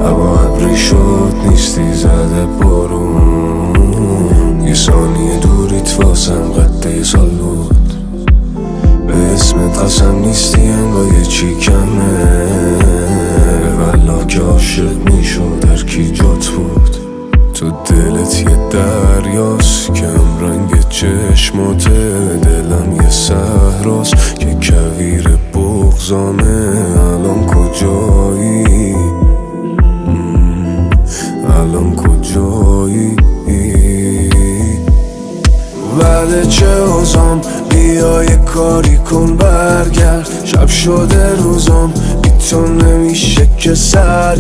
هوا ابری شد نیستی زده بارون، یه ثانیه دوریت واسم قد یه سال بود. به اسمت قسم نیستی انگار یه چی کمه، والله که عاشق میشد هر کی جات بود. تو دلت یه دریاست که رنگ چشمات، دلم یه صحراست که کویر بغضامه. الان کجایی؟ الان کجایی؟ ولی چه اوزام، بیا یه کاری کن برگرد. شب شده روزام بی تو نمیشه که سر